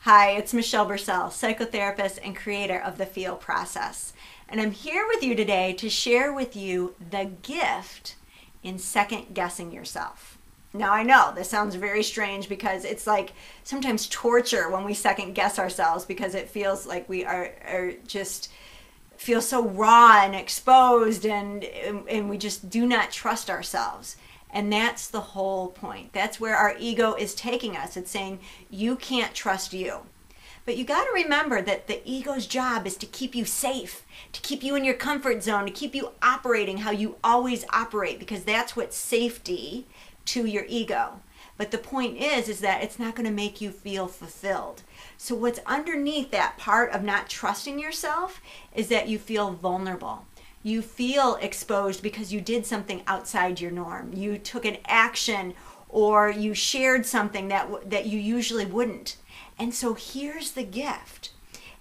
Hi, it's Michelle Bursell, psychotherapist and creator of the Feel Process. And I'm here with you today to share with you the gift in second guessing yourself. Now, I know this sounds very strange because it's like sometimes torture when we second guess ourselves because it feels like we are just feel so raw and exposed and we just do not trust ourselves. And that's the whole point. That's where our ego is taking us. It's saying, you can't trust you. But you got to remember that the ego's job is to keep you safe, to keep you in your comfort zone, to keep you operating how you always operate, because that's what's safety to your ego. But the point is that it's not going to make you feel fulfilled. So what's underneath that part of not trusting yourself is that you feel vulnerable. You feel exposed because you did something outside your norm. You took an action or you shared something that you usually wouldn't. And so here's the gift,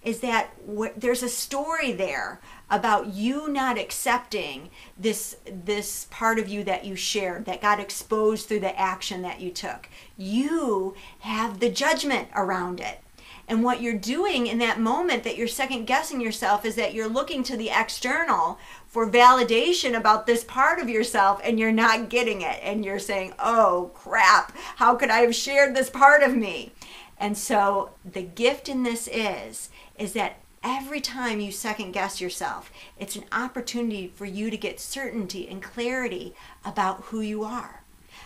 is that there's a story there about you not accepting this part of you that you shared, that got exposed through the action that you took. You have the judgment around it. And what you're doing in that moment that you're second guessing yourself is that you're looking to the external for validation about this part of yourself, and you're not getting it. And you're saying, oh crap, how could I have shared this part of me? And so the gift in this is that every time you second guess yourself, it's an opportunity for you to get certainty and clarity about who you are.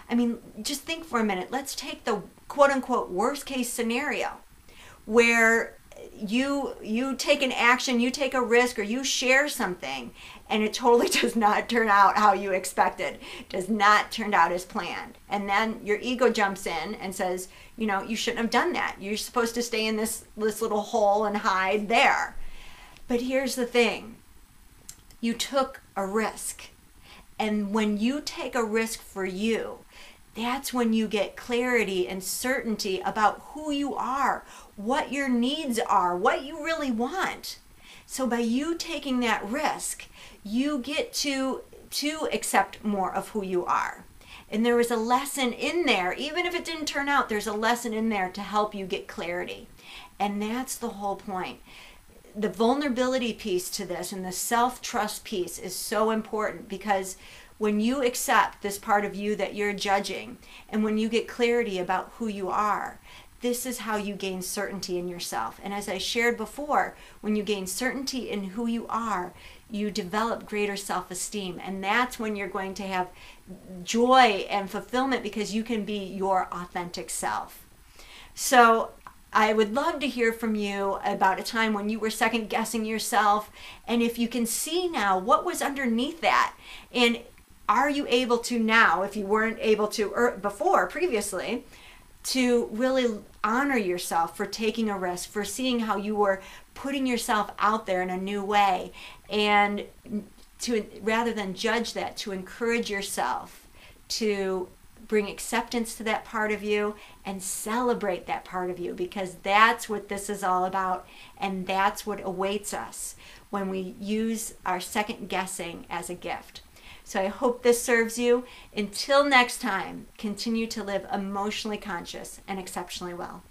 I mean, just think for a minute. Let's take the quote unquote worst case scenario, where you take an action, you take a risk, or you share something, and it totally does not turn out how you expected, does not turn out as planned. And then your ego jumps in and says, you know, you shouldn't have done that. You're supposed to stay in this little hole and hide there. But here's the thing. You took a risk. And when you take a risk for you, that's when you get clarity and certainty about who you are, what your needs are, what you really want. So by you taking that risk, you get to accept more of who you are. And there is a lesson in there, even if it didn't turn out, there's a lesson in there to help you get clarity. And that's the whole point. The vulnerability piece to this and the self-trust piece is so important, because when you accept this part of you that you're judging, and when you get clarity about who you are, this is how you gain certainty in yourself. And as I shared before, when you gain certainty in who you are, you develop greater self-esteem. And that's when you're going to have joy and fulfillment, because you can be your authentic self. So I would love to hear from you about a time when you were second guessing yourself, and if you can see now what was underneath that. And are you able to now, if you weren't able to before, previously, to really honor yourself for taking a risk, for seeing how you were putting yourself out there in a new way, and to, rather than judge that, to encourage yourself to bring acceptance to that part of you and celebrate that part of you, because that's what this is all about, and that's what awaits us when we use our second guessing as a gift. So I hope this serves you. Until next time, continue to live emotionally conscious and exceptionally well.